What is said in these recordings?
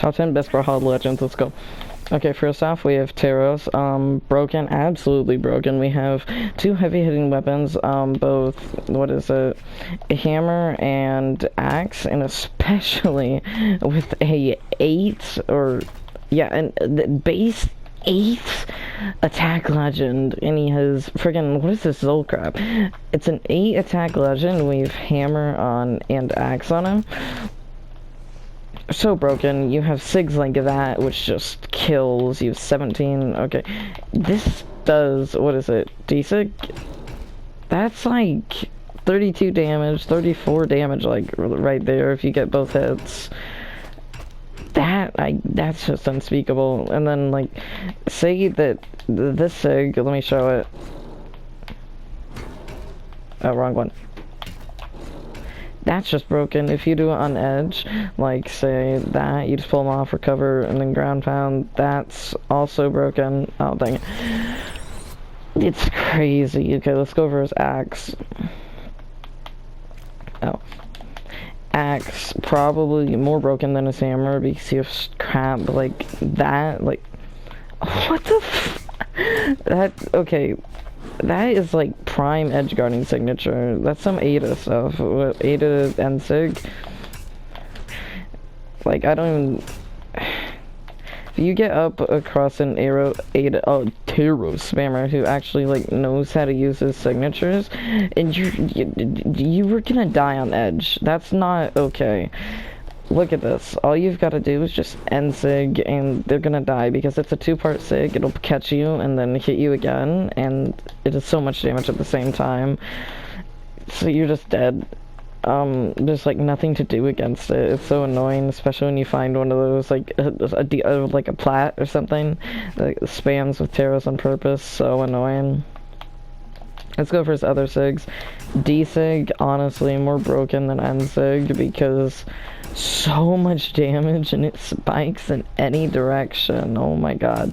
Top 10 best Brawlhalla legends, let's go. Okay, first off, we have Taros, broken, absolutely broken. We have two heavy-hitting weapons, both, what is it, a hammer and axe, and especially with a 8, or, yeah, and the base 8 attack legend, and he has friggin', what is this Zol crap? It's an 8 attack legend, we have hammer on and axe on him. So broken. You have SIGs like that, which just kills. You have 17. Okay. This does, what is it? D-SIG? That's like 32 damage, 34 damage, like right there if you get both hits. That's just unspeakable. And then, like, say that this SIG, let me show it. Oh, wrong one. That's just broken. If you do it on edge, like say that, you just pull them off, recover, and then ground pound, that's also broken. Oh, dang it. It's crazy. Okay, let's go over his axe. Oh. Axe, probably more broken than his hammer, because you have crap like that. Like, what the that, okay. That is like prime edge guarding signature. That's some Ada stuff. What, Ada and Sig? Like, I don't even... If you get up across an Ada, Taro spammer who actually, like, knows how to use his signatures, and you were gonna die on edge. That's not okay. Look at this. All you've got to do is just end SIG, and they're gonna die, because it's a 2-part SIG. It'll catch you, and then hit you again, and it does so much damage at the same time. So you're just dead. There's, like, nothing to do against it. It's so annoying, especially when you find one of those, like, like a plat or something, that spams with Taros on purpose. So annoying. Let's go for his other SIGs. D-SIG, honestly, more broken than N-SIG, because so much damage and it spikes in any direction. Oh my god.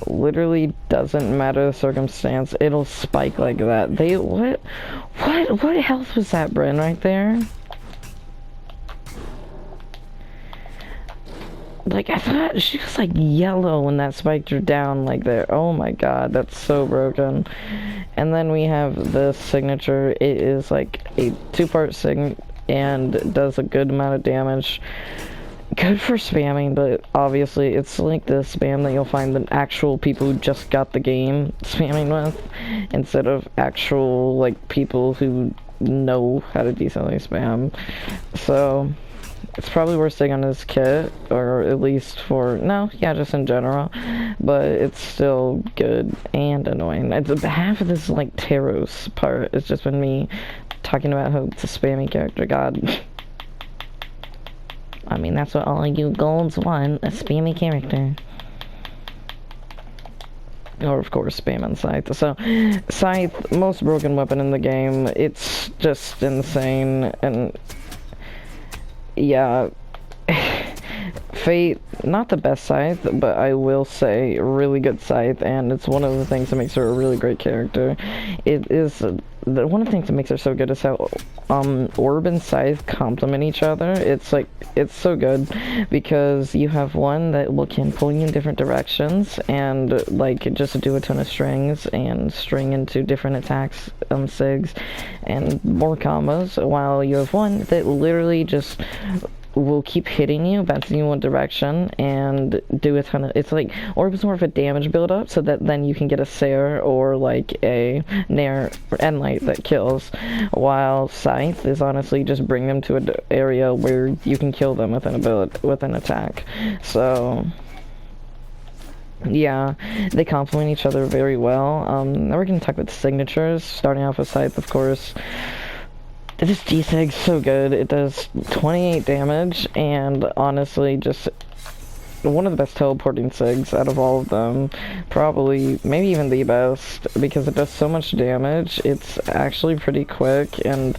Literally doesn't matter the circumstance, it'll spike like that. What health was that, Bryn, right there? Like, I thought she was like yellow when that spiked her down like there. Oh my god, that's so broken. And then we have this signature. It is like a 2-part sign and does a good amount of damage. Good for spamming, but obviously it's like the spam that you'll find the actual people who just got the game spamming with, instead of actual, like, people who know how to decently spam. So it's probably worth staying on his kit, or at least for, no, yeah, just in general, but it's still good and annoying. Half of this, like, Taros part has just been me talking about how it's a spammy character. God. I mean, that's what all you golds want, a spammy character. Or, of course, spam and Scythe. So, Scythe, most broken weapon in the game. It's just insane, and yeah, Fate, not the best Scythe, but I will say really good Scythe, and it's one of the things that makes her a really great character. It is, one of the things that makes her so good is how, Orb and Scythe complement each other. It's like, it's so good, because you have one that can pull you in different directions, and, like, just do a ton of strings, and string into different attacks, SIGs, and more combos, while you have one that literally just will keep hitting you, bouncing you one direction, and do a ton of, it's like, Orb is more of a damage build up, so that then you can get a Sair or like a Nair or Enlight that kills, while Scythe is honestly just bring them to an area where you can kill them with an ability, with an attack. So yeah, they complement each other very well. Now we're gonna talk about the signatures, starting off with Scythe, of course. This D-SIG's so good. It does 28 damage, and honestly, just one of the best teleporting SIGs out of all of them. Probably, maybe even the best, because it does so much damage. It's actually pretty quick, and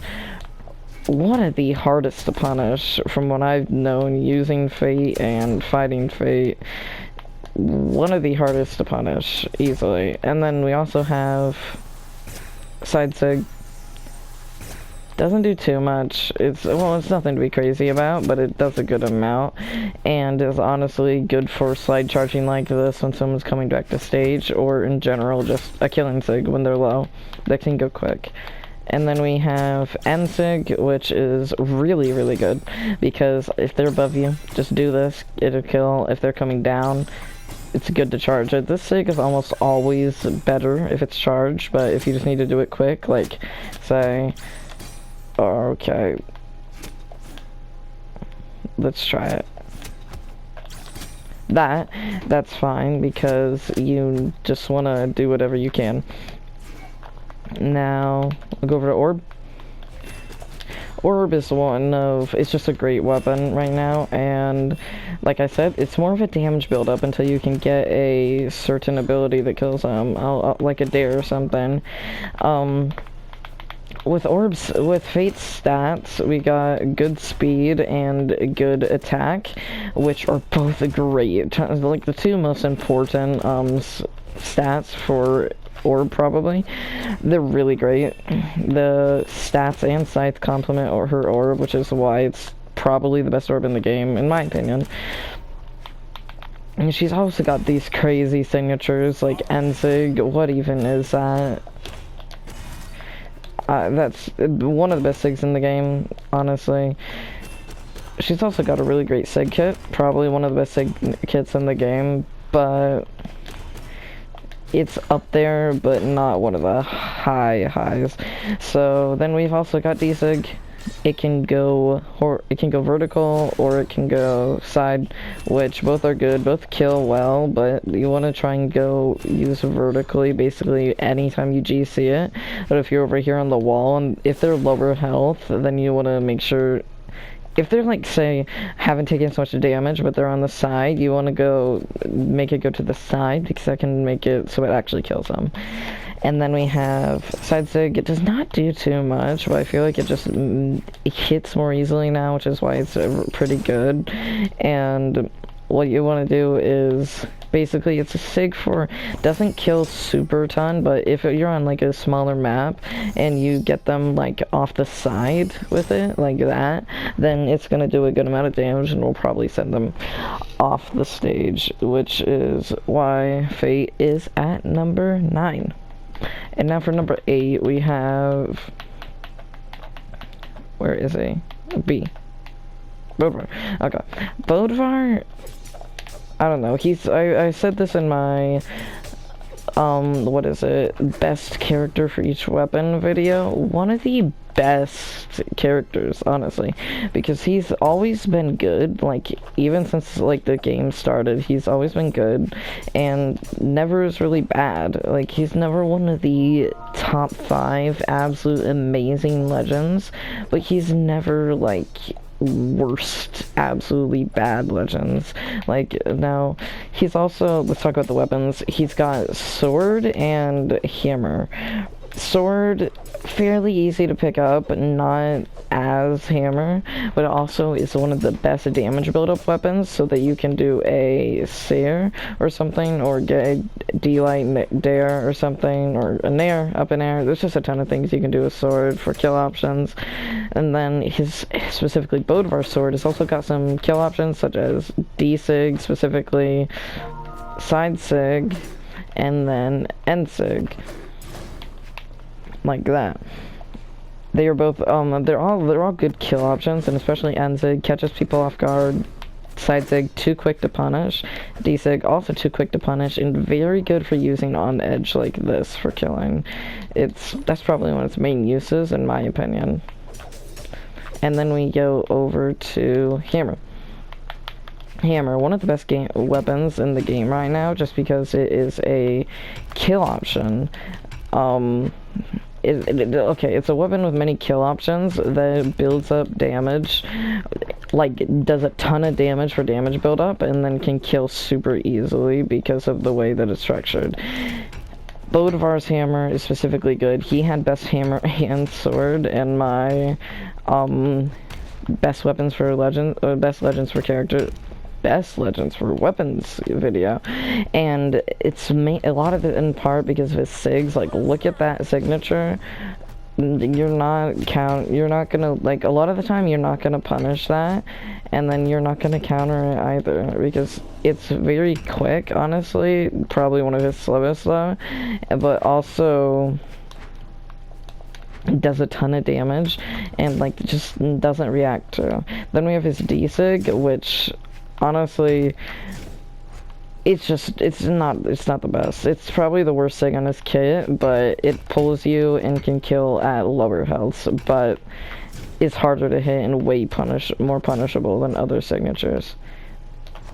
one of the hardest to punish from what I've known using Fate and fighting Fate. One of the hardest to punish, easily. And then we also have Side SIG. Doesn't do too much. It's nothing to be crazy about, but it does a good amount, and is honestly good for slide charging like this when someone's coming back to stage, or in general just a killing sig when they're low. That can go quick. And then we have N-Sig, which is really, really good, because if they're above you, just do this, it'll kill. If they're coming down, it's good to charge it. This sig is almost always better if it's charged, but if you just need to do it quick, like, say, okay, let's try it. That's fine, because you just want to do whatever you can. Now, I'll go over to Orb. Orb is it's just a great weapon right now, and like I said, it's more of a damage build-up until you can get a certain ability that kills them, like a dare or something. With Fate's stats, we got good speed and good attack, which are both great. Like the two most important stats for Orb, probably. They're really great. The stats and scythe complement her Orb, which is why it's probably the best Orb in the game, in my opinion. And she's also got these crazy signatures, like N-Sig. What even is that? That's one of the best SIGs in the game, honestly. She's also got a really great SIG kit, probably one of the best SIG kits in the game, but it's up there, but not one of the highs. So then we've also got D-Sig. It can go vertical or it can go side, which both are good, both kill well, but you want to try and go use vertically basically anytime you GC it. But if you're over here on the wall, and if they're lower health, then you want to make sure, if they're like, say, haven't taken so much damage, but they're on the side, you want to make it go to the side, because that can make it so it actually kills them. And then we have side sig. It does not do too much, but I feel like it just hits more easily now, which is why it's pretty good. And what you want to do is, basically, it's a sig for, doesn't kill super ton, but if you're on like a smaller map and you get them like off the side with it, like that, then it's going to do a good amount of damage and will probably send them off the stage, which is why Fate is at number 9. And now for number 8, we have, where is he? B. Bodvar. Okay. Bodvar, I don't know, I said this in my, what is it, best character for each weapon video. One of the best characters, honestly, because he's always been good, like, even since, like, the game started, he's always been good, and never is really bad. Like, he's never one of the top 5 absolute amazing legends, but he's never, like, worst absolutely bad legends. Like, now he's also, let's talk about the weapons. He's got sword and hammer. Sword, fairly easy to pick up, not as hammer, but it also is one of the best damage build-up weapons, so that you can do a seer or something, or get a D-light dare or something, or a nair up in air. There's just a ton of things you can do with sword for kill options. And then his, specifically Bodvar's sword, has also got some kill options, such as D-Sig specifically, side sig, and then N-Sig. Like that. They are both, they're all good kill options, and especially N-Sig catches people off guard. Side sig, too quick to punish. D-Sig, also too quick to punish, and very good for using on edge like this for killing. That's probably one of its main uses, in my opinion. And then we go over to Hammer. Hammer, one of the best weapons in the game right now, just because it is a kill option. Okay, it's a weapon with many kill options that builds up damage, like, does a ton of damage for damage build-up, and then can kill super easily because of the way that it's structured. Bodvar's hammer is specifically good. He had best hammer and sword in my, best weapons for legend, or best legends for character, best legends for weapons video, and it's a lot of it in part because of his sigs. Like, look at that signature. you're not gonna, like, a lot of the time you're not gonna punish that, and then you're not gonna counter it either, because it's very quick, honestly, probably one of his slowest though, but also does a ton of damage, and like just doesn't react to. Then we have his D-Sig, which honestly, it's not the best. It's probably the worst thing on his kit, but it pulls you and can kill at lower healths, but it's harder to hit and way more punishable than other signatures.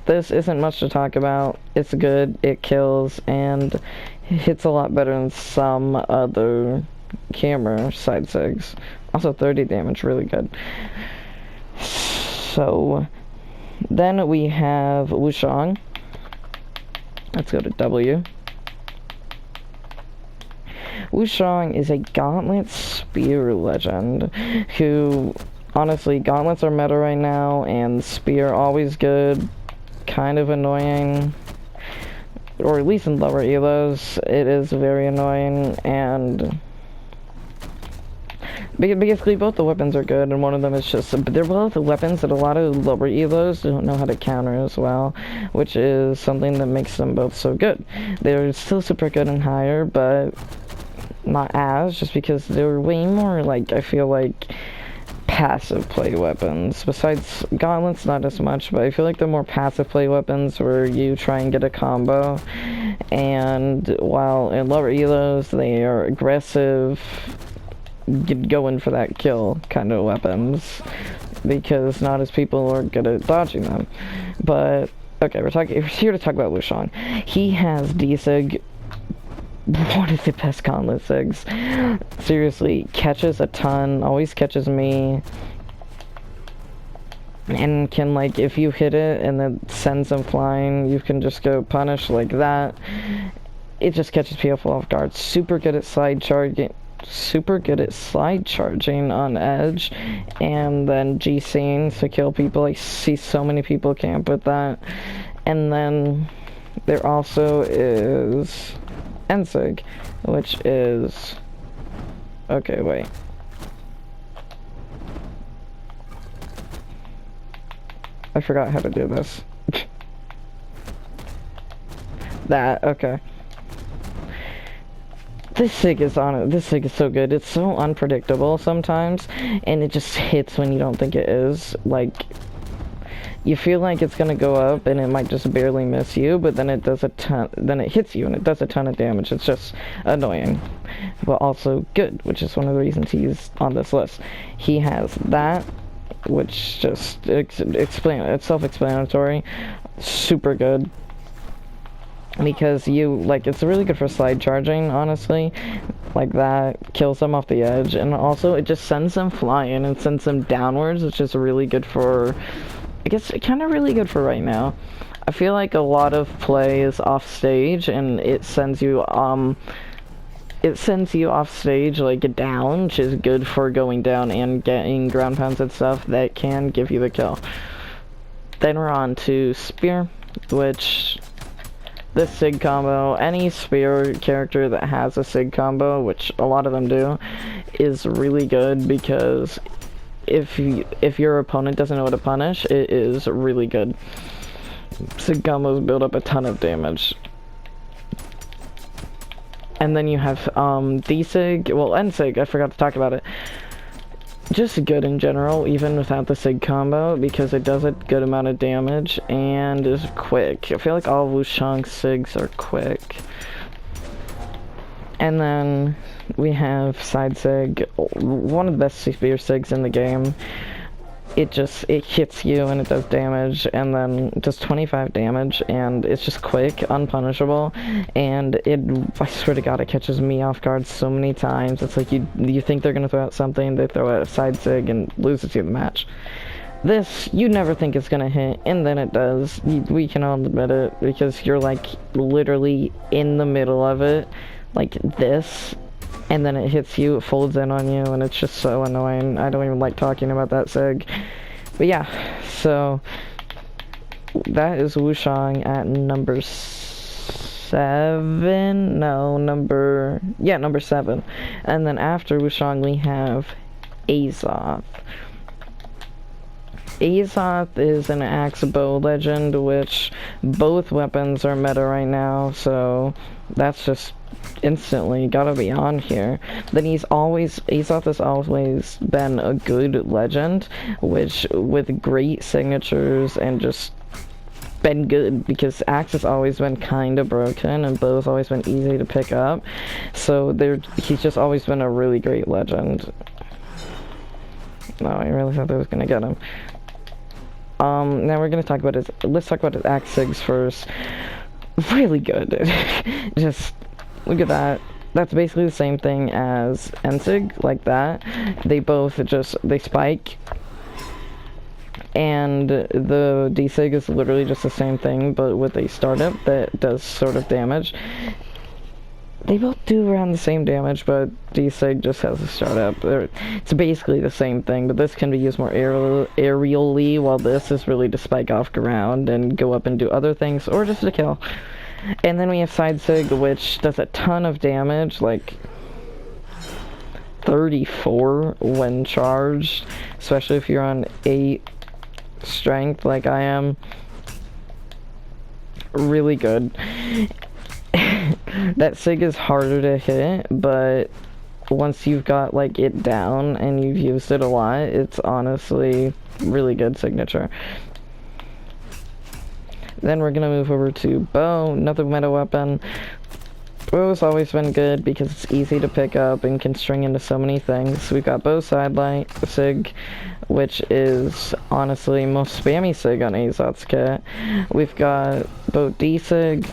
This isn't much to talk about. It's good, it kills, and hits a lot better than some other camera side sigs. Also 30 damage, really good. So then we have Wushang. Let's go to W. Wushang is a gauntlet spear legend who, honestly, gauntlets are meta right now, and spear always good, kind of annoying, or at least in lower elos it is very annoying, and basically both the weapons are good, and one of them is just, but they're both weapons that a lot of lower elos don't know how to counter as well, which is something that makes them both so good. They're still super good and higher, but not as, just because they're way more, like, I feel like, passive play weapons. Besides gauntlets, not as much, but I feel like they're more passive play weapons where you try and get a combo, and while in lower elos they are aggressive, going for that kill kind of weapons, because not as people are good at dodging them. But okay, we're here to talk about Wushang. He has D-Sig, one of the best gauntlet sigs. Seriously, catches a ton, always catches me, and can, like, if you hit it and then sends them flying, you can just go punish like that. It just catches people off guard. Super good at slide charging on edge, and then G-Scene to kill people. I see so many people camp with that. And then there also is Ensig, which is, okay, wait, I forgot how to do this. That, okay. This sig is so good. It's so unpredictable sometimes, and it just hits when you don't think it is. Like, you feel like it's gonna go up and it might just barely miss you, but then it does then it hits you and it does a ton of damage. It's just annoying, but also good, which is one of the reasons he's on this list. He has that, which just it's self-explanatory, super good. Because it's really good for slide charging, honestly. Like, that kills them off the edge, and also it just sends them flying and sends them downwards, which is really good for, I guess, kind of really good for right now. I feel like a lot of play is off stage, and it sends you off stage, like, down, which is good for going down and getting ground pounds and stuff that can give you the kill. Then we're on to Spear, which, this sig combo, any spear character that has a sig combo, which a lot of them do, is really good, because if your opponent doesn't know how to punish, it is really good. Sig combos build up a ton of damage. And then you have D-Sig, well, N-Sig, I forgot to talk about it. Just good in general, even without the sig combo, because it does a good amount of damage and is quick. I feel like all Wushang sigs are quick. And then we have side sig, one of the best spear sigs in the game. It hits you and it does damage, and then it does 25 damage, and it's just quick, unpunishable, and I swear to God, it catches me off guard so many times. It's like you think they're gonna throw out something, they throw out a side sig and loses you the match. This, you never think it's gonna hit, and then it does. We can all admit it, because you're like literally in the middle of it, like this, and then it hits you, it folds in on you, and it's just so annoying. I don't even like talking about that sig. But yeah, so that is Wushang at number 7. 7. No, number 7. And then after Wushang, we have Azoth. Azoth is an axe bow legend, which both weapons are meta right now, so that's just instantly gotta be on here. Then Azoth has always been a good legend, which with great signatures and just been good, because axe has always been kind of broken and bow's always been easy to pick up, so he's just always been a really great legend. No, I really thought I was gonna get him. Now we're gonna talk about let's talk about his axe sigs first. Really good. Just look at that. That's basically the same thing as Ensig, like that. They both they spike. And the D-Sig is literally just the same thing, but with a startup that does sort of damage. They both do around the same damage, but D-Sig just has a startup. It's basically the same thing, but this can be used more aerially, while this is really to spike off ground and go up and do other things, or just to kill. And then we have Side Sig, which does a ton of damage, like 34 when charged, especially if you're on 8 strength like I am. Really good. That sig is harder to hit, but once you've got like it down and you've used it a lot, it's honestly really good signature. Then we're gonna move over to bow, another meta weapon. Bow's always been good because it's easy to pick up and can string into so many things. We've got bow sidelight sig, which is honestly most spammy sig on Azoth's kit. We've got bow D sig.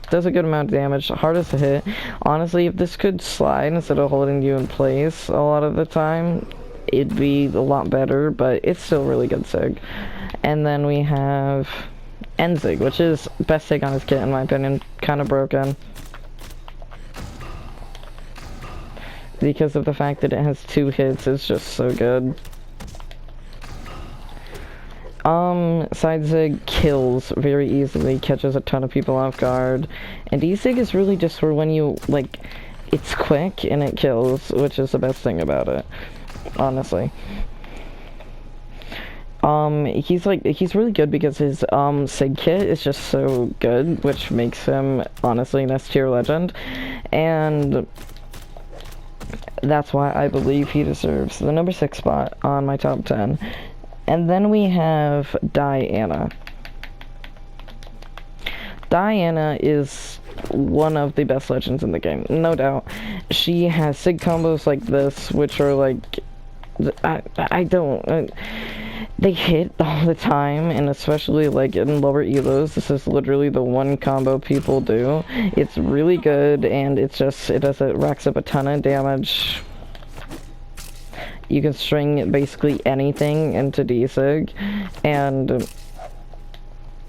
Does a good amount of damage, hardest to hit. Honestly, if this could slide instead of holding you in place a lot of the time, it'd be a lot better, but it's still really good sig. And then we have Enzig, which is best sig on his kit in my opinion, kind of broken. Because of the fact that it has 2 hits, it's just so good. Side Zig kills very easily, catches a ton of people off guard, and D-Sig is really just for when you, like, it's quick and it kills, which is the best thing about it, honestly. He's really good because his, Sig kit is just so good, which makes him, honestly, an S-tier legend, and that's why I believe he deserves the number 6 spot on my top 10. And then we have Diana. Diana is one of the best legends in the game, no doubt. She has sig combos like this, which are like, they hit all the time, and especially like in lower elos, this is literally the one combo people do. It's really good, and it racks up a ton of damage. You can string basically anything into D-Sig, and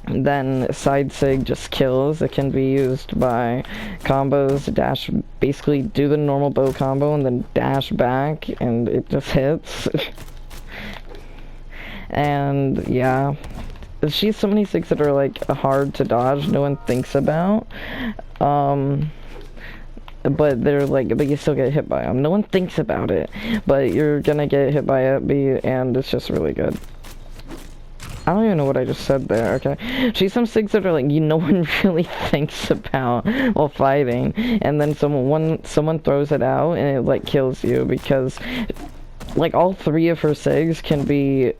then Side Sig just kills. It can be used by combos, basically do the normal bow combo and then dash back, and it just hits. And yeah, she's so many sigs that are like hard to dodge, no one thinks about. But you still get hit by them. No one thinks about it, but you're gonna get hit by it, and it's just really good. I don't even know what I just said there, okay? She's some sigs that are like, no one really thinks about while fighting, and then someone throws it out, and it like kills you, because like all 3 of her sigs can be,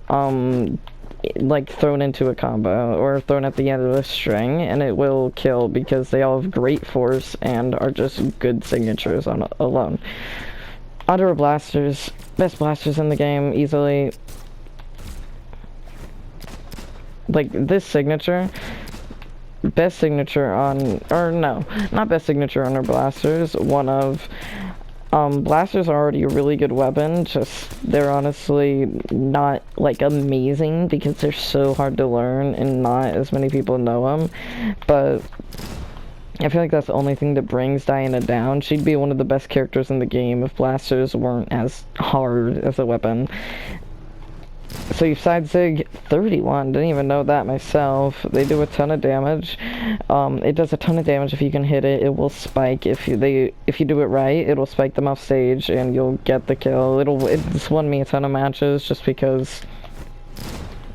like thrown into a combo or thrown at the end of a string, and it will kill because they all have great force and are just good signatures on alone. Underworld blasters, best blasters in the game easily. Like this signature, best signature on, or no, not best signature on her blasters. One of blasters are already a really good weapon, just they're honestly not like amazing because they're so hard to learn and not as many people know them, but I feel like that's the only thing that brings Diana down. She'd be one of the best characters in the game if blasters weren't as hard as a weapon. So you Side Sig 31, didn't even know that myself. They do a ton of damage. It does a ton of damage if you can hit it. It will spike if you do it right. It'll spike them off stage and you'll get the kill. It's won me a ton of matches just because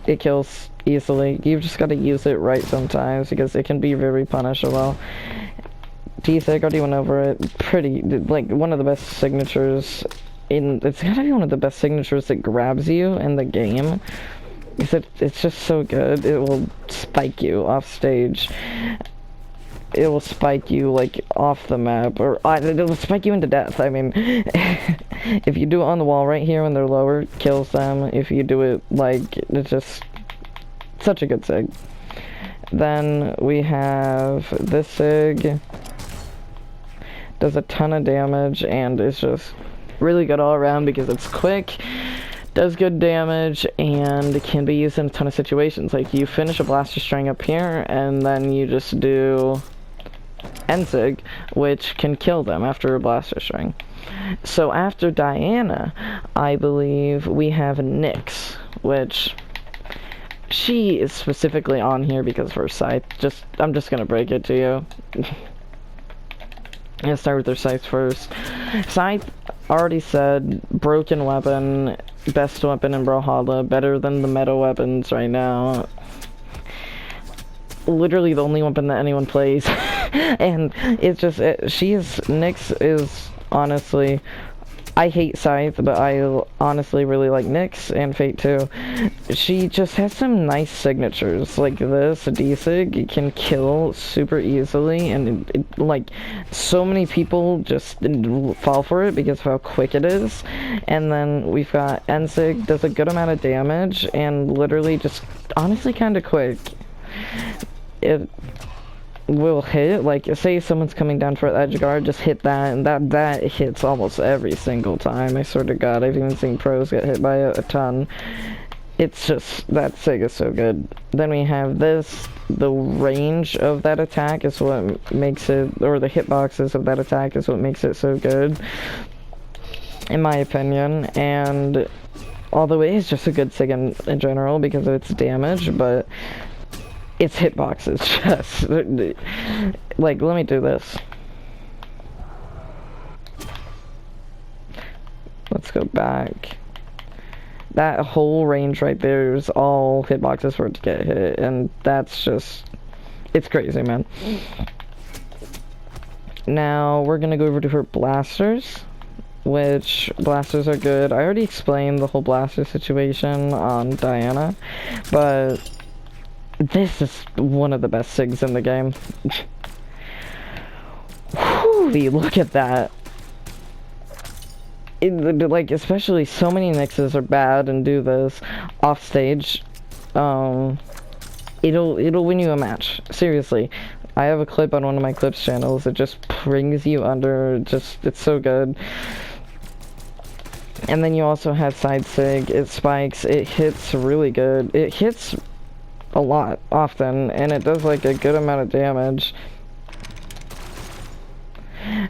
it kills easily. You've just got to use it right sometimes because it can be very punishable. D-Sig, already went over it. Pretty, like, one of the best signatures it's gotta be one of the best signatures that grabs you in the game. It's just so good. It will spike you off stage. It will spike you, like, off the map, or it will spike you into death. I mean, if you do it on the wall right here when they're lower, kills them. If you do it, like, it's just such a good sig. Then we have this sig. Does a ton of damage, and it's just really good all around because it's quick, does good damage, and can be used in a ton of situations. Like, you finish a blaster string up here, and then you just do Ensig, which can kill them after a blaster string. So after Diana, I believe we have Nyx, which she is specifically on here because of her scythe. I'm just gonna break it to you. I'm gonna start with their scythe first. Scythe, already said, broken weapon, best weapon in Brawlhalla, better than the meta weapons right now. Literally the only weapon that anyone plays. And it's just, Nyx is honestly, I hate Scythe, but I honestly really like Nyx and Fate too. She just has some nice signatures, like this, D-Sig can kill super easily, and like, so many people just fall for it because of how quick it is. And then we've got Ensig, does a good amount of damage, and literally just, honestly kinda quick. It will hit, like, say someone's coming down for edge guard, just hit that, and that hits almost every single time. I swear to God, I've even seen pros get hit by a ton. It's just, that sig is so good. Then we have this, the range of that attack is what makes it, or the hitboxes of that attack is what makes it so good, in my opinion. And although it is just a good sig in general because of its damage, but its hitboxes just, like, let me do this. Let's go back. That whole range right there is all hitboxes for it to get hit, and that's just, it's crazy, man. Now, we're gonna go over to her blasters, which blasters are good. I already explained the whole blaster situation on Diana, but this is one of the best sigs in the game. Whew, look at that. Like, especially so many Nyxes are bad and do this off stage. It'll win you a match. Seriously. I have a clip on one of my clips channels. It just brings you under. It's so good. And then you also have side sig. It spikes. It hits really good. It hits a lot often, and it does like a good amount of damage.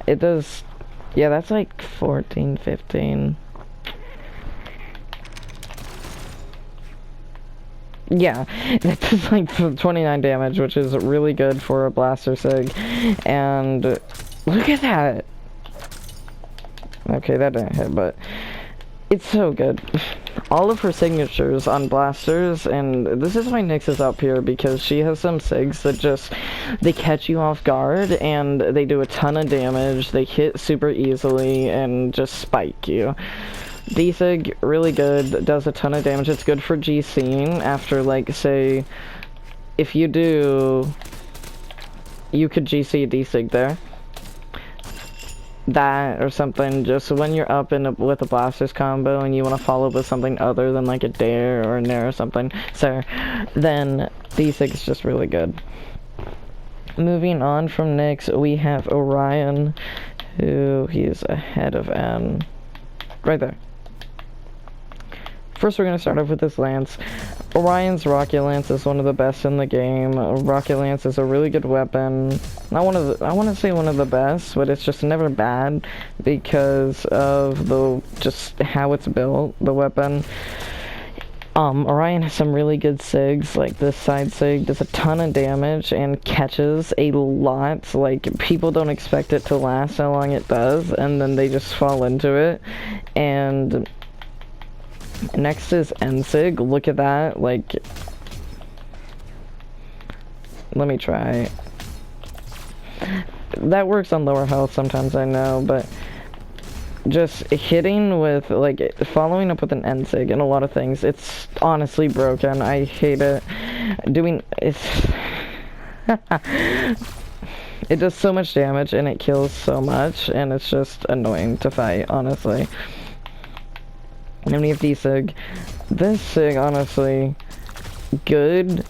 It does, yeah, that's like 14, 15. Yeah, it does like 29 damage, which is really good for a blaster sig. And look at that. Okay, that didn't hit, but it's so good. All of her signatures on blasters, and this is why Nyx is up here, because she has some sigs that just, they catch you off guard, and they do a ton of damage, they hit super easily, and just spike you. D-Sig, really good, does a ton of damage. It's good for GCing after, like, say, if you do, you could GC a D-Sig there. That or something, just when you're up with a blasters combo and you want to follow with something other than like a dare or a nair or something, so then D6 is just really good. Moving on from Nyx, we have Orion, who he's ahead of N, right there. First, we're going to start off with this lance. Orion's Rocket Lance is one of the best in the game. Rocket Lance is a really good weapon. Not one of the, I want to say one of the best, but it's just never bad because of just how it's built, the weapon. Orion has some really good sigs, like this side sig does a ton of damage and catches a lot, like people don't expect it to last how long it does, and then they just fall into it. And next is end sig, look at that, like, let me try. That works on lower health sometimes, I know, but just hitting with, like, following up with an end sig and a lot of things, it's honestly broken. I hate it. It does so much damage and it kills so much, and it's just annoying to fight, honestly. And then we have D-sig. This sig, honestly, good.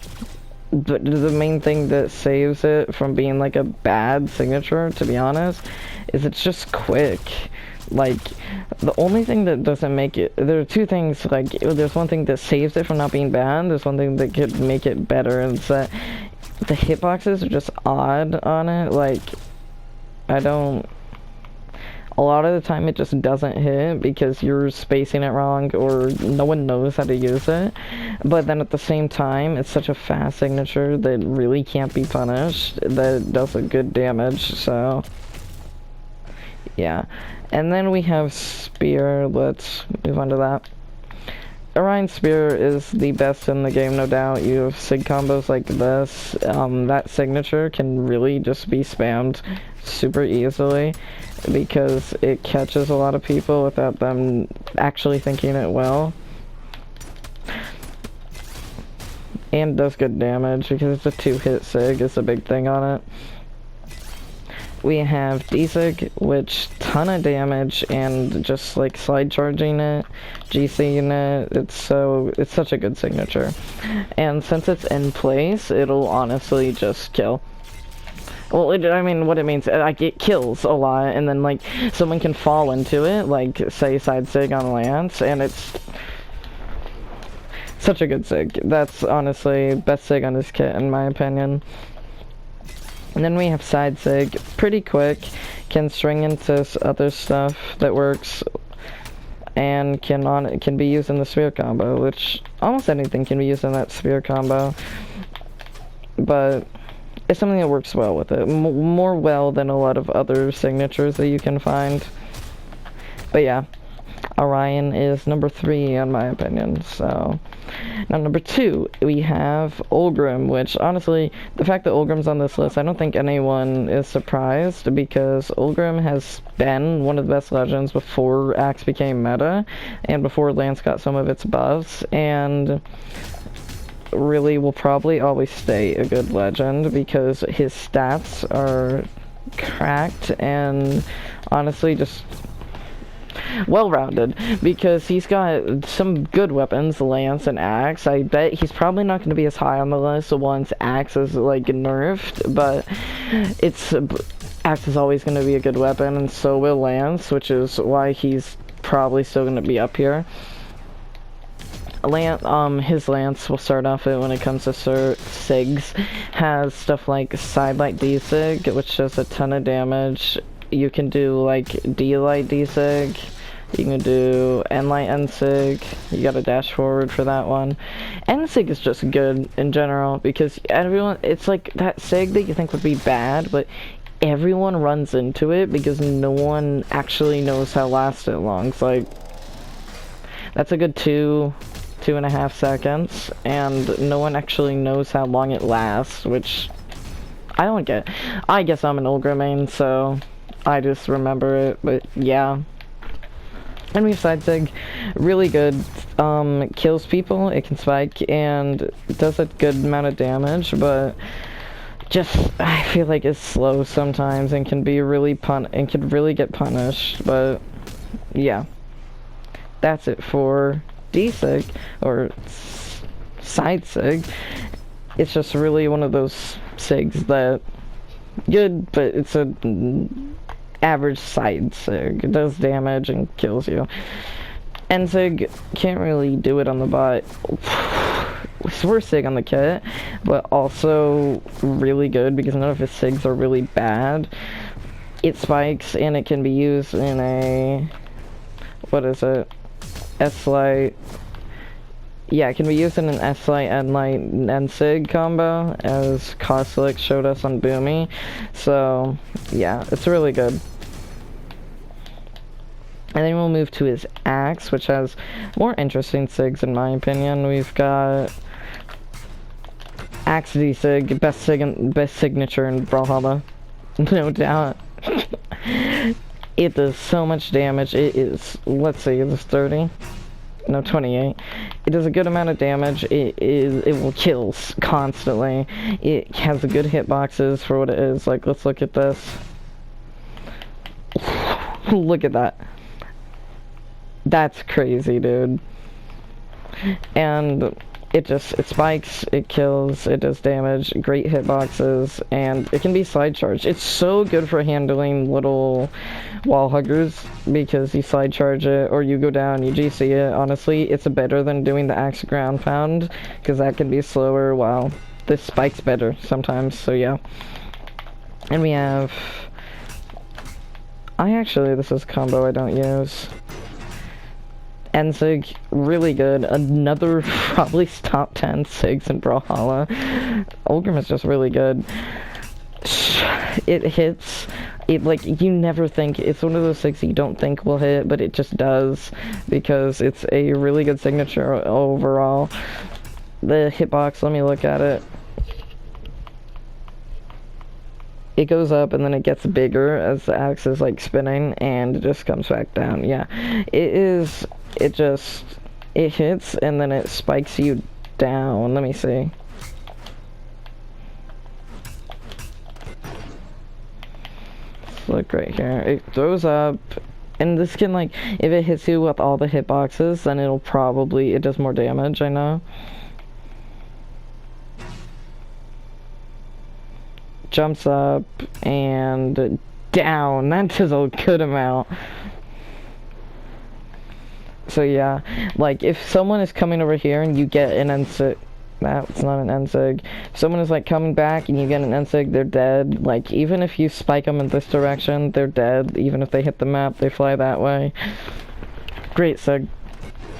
But the main thing that saves it from being like a bad signature, to be honest, is it's just quick. Like, the only thing that doesn't make it, there are two things, like, there's one thing that saves it from not being bad, there's one thing that could make it better, and it's that the hitboxes are just odd on it. Like, a lot of the time it just doesn't hit because you're spacing it wrong or no one knows how to use it. But then at the same time, it's such a fast signature that really can't be punished, that it does a good damage, so yeah. And then we have Spear. Let's move on to that. Orion's Spear is the best in the game, no doubt. You have sig combos like this. That signature can really just be spammed super easily because it catches a lot of people without them actually thinking it will. And does good damage because it's a 2-hit sig is a big thing on it. We have D-sig, which ton of damage and just like slide charging it, GCing it, it's such a good signature. And since it's in place, it'll honestly just kill. Well, I mean, what it means, like, it kills a lot, and then, like, someone can fall into it, like, say, side sig on Lance, and it's such a good sig. That's honestly best sig on this kit, in my opinion. And then we have side sig, pretty quick, can string into other stuff that works, and can be used in the spear combo, which almost anything can be used in that spear combo, but it's something that works well with it, more well than a lot of other signatures that you can find. But yeah, Orion is number 3 in my opinion. So now number 2 we have Ulgrim, which honestly the fact that Ulgrim's on this list, I don't think anyone is surprised, because Ulgrim has been one of the best legends before Axe became meta and before Lance got some of its buffs, and really will probably always stay a good legend because his stats are cracked and honestly just well-rounded, because he's got some good weapons, Lance and Axe. I bet he's probably not going to be as high on the list once Axe is like nerfed, but Axe is always going to be a good weapon, and so will Lance, which is why he's probably still going to be up here. His Lance, will start off it when it comes to Sigs, has stuff like Sidelight D-Sig, which does a ton of damage. You can do like D-Light D-Sig, you can do N-Light N-Sig, you gotta dash forward for that one. N-Sig is just good in general, because everyone, it's like that Sig that you think would be bad, but everyone runs into it because no one actually knows how to last it long. It's like, that's a good 2.5 seconds, and no one actually knows how long it lasts, which I don't get. I guess I'm an Ulgrim main, so I just remember it, but yeah. And we have side sig, really good, kills people, it can spike, and does a good amount of damage, but just, I feel like it's slow sometimes, and can be really can really get punished, but yeah. That's it for D-Sig, or side sig. It's just really one of those sigs that good, but it's a average side sig. It does damage and kills you. N-Sig can't really do it on the bot. It's worse sig on the kit, but also really good because none of his sigs are really bad. It spikes and it can be used in a, what is it? S-Light. Yeah, it can be used in an S-Light, N-Light, N-Sig combo, as Coslick showed us on Boomy. So, yeah, it's really good. And then we'll move to his axe, which has more interesting sigs in my opinion. We've got Axe D-Sig, best signature in Brawlhalla, no doubt. It does so much damage. It is, let's see, it's 30? No, 28. It does a good amount of damage. It will kill constantly. It has a good hitboxes for what it is. Like, let's look at this. Look at that. That's crazy, dude. And it spikes, it kills, it does damage, great hitboxes, and it can be side charged. It's so good for handling little wall huggers, because you side charge it, or you go down, you GC it. Honestly, it's better than doing the axe ground pound, because that can be slower, while this spikes better sometimes, so yeah. And we have... this is a combo I don't use. N-Sig, really good. Another probably top 10 Sigs in Brawlhalla. Ulgrim is just really good. It hits. It, like, you never think. It's one of those Sigs you don't think will hit, but it just does. Because it's a really good signature overall. The hitbox, let me look at it. It goes up and then it gets bigger as the axe is like spinning, and it just comes back down. Yeah, it hits and then it spikes you down. Let me see. Let's look right here. It throws up, and this can, like, if it hits you with all the hitboxes, then it does more damage, I know. Jumps up and down. That does a good amount. So yeah, like, if someone is coming over here and you get an N-Sig, that's not an N-Sig. If someone is like coming back and you get an N-Sig, they're dead. Like, even if you spike them in this direction, they're dead. Even if they hit the map, they fly that way. Great Sig.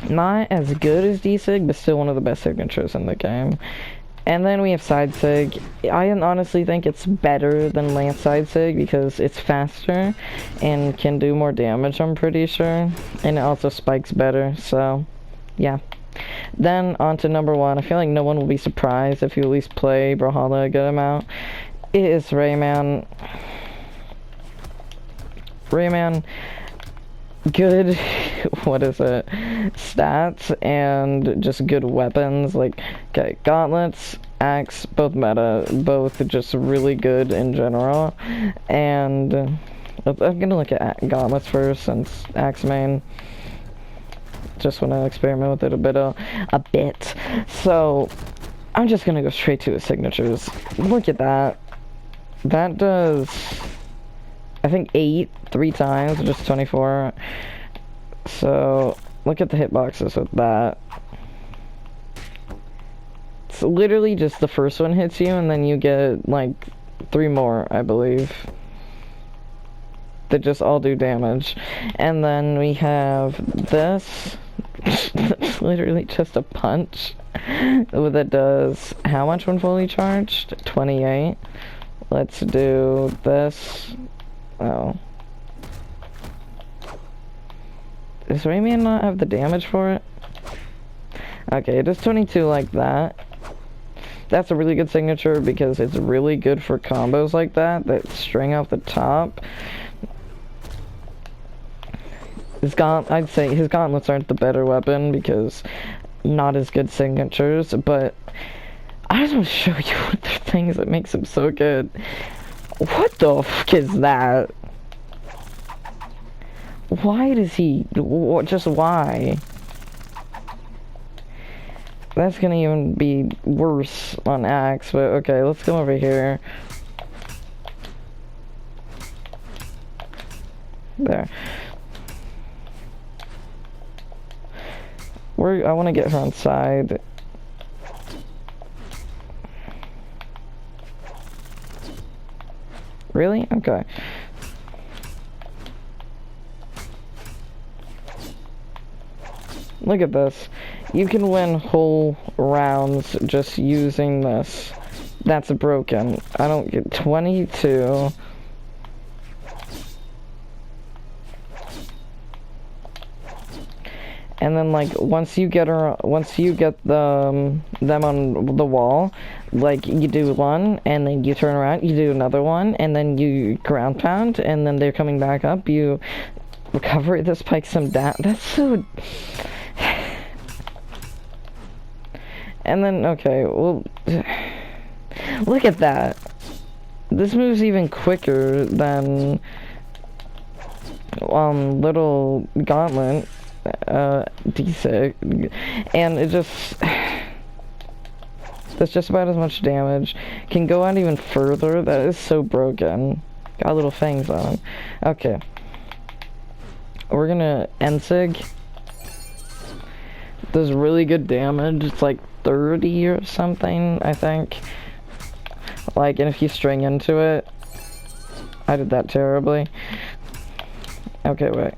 Not as good as D-Sig, but still one of the best signatures in the game. And then we have Side Sig. I honestly think it's better than Lance Side Sig because it's faster and can do more damage, I'm pretty sure. And it also spikes better, so yeah. Then on to number 1. I feel like no one will be surprised if you at least play Brawlhalla a good amount. It is Rayman. Rayman, good, what is it, stats and just good weapons. Like, okay, gauntlets, axe, both meta, both just really good in general. And I'm gonna look at gauntlets first, since axe main. Just want to experiment with it a bit. So I'm just gonna go straight to his signatures. Look at that. That does, I think, 8 3 times, just 24. So look at the hitboxes with that. It's literally just the first one hits you, and then you get like 3 more, I believe, that just all do damage. And then we have this. That's literally just a punch that does how much when fully charged? 28. Let's do this. Oh. Does Rayman not have the damage for it? Okay, it does 22 like that. That's a really good signature because it's really good for combos like that string off the top. I'd say his gauntlets aren't the better weapon because not as good signatures, but I just want to show you what the things that makes him so good. What the f*** is that? Why does he... just why? That's gonna even be worse on axe, but okay, let's go over here. There. I want to get her on side. Really? Okay. Look at this. You can win whole rounds just using this. That's broken. I don't get 22. And then like once you get them on the wall, like you do one and then you turn around, you do another one, and then you ground pound, and then they're coming back up, you recover the spike some down. That's so. And then okay, well, look at that. This move's even quicker than little gauntlet. D6, and it just that's just about as much damage. Can go out even further. That is so broken. Got little fangs on him. Okay, we're gonna Ensig. Does really good damage. It's like 30 or something, I think. Like, and if you string into it, I did that terribly. Okay, wait.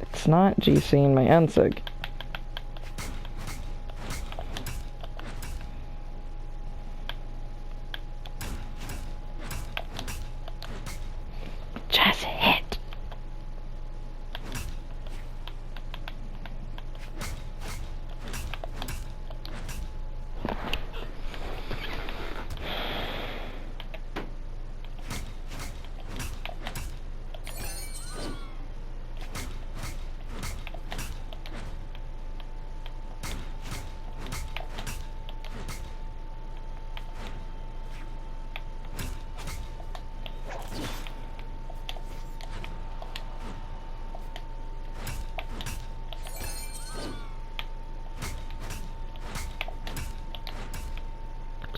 It's not GCing my Ensig. Just hit.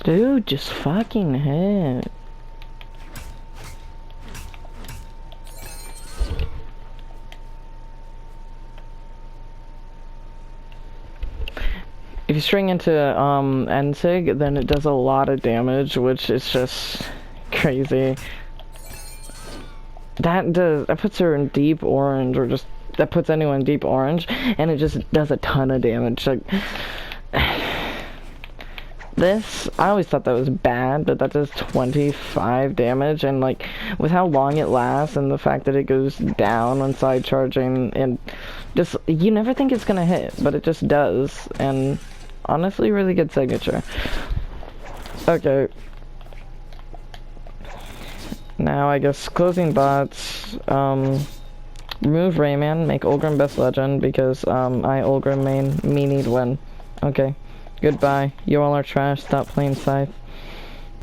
Dude, just fucking hit. If you string into Ensig, then it does a lot of damage, which is just crazy. That puts her in deep orange, or just that puts anyone in deep orange, and it just does a ton of damage. Like this, I always thought that was bad, but that does 25 damage, and like with how long it lasts and the fact that it goes down on side charging, and just you never think it's gonna hit, but it just does, and honestly really good signature. Okay, now I guess closing bots, remove Rayman, make Ulgrim best legend, because I Ulgrim main, me need win. Okay. Goodbye. You all are trash. Stop playing Scythe.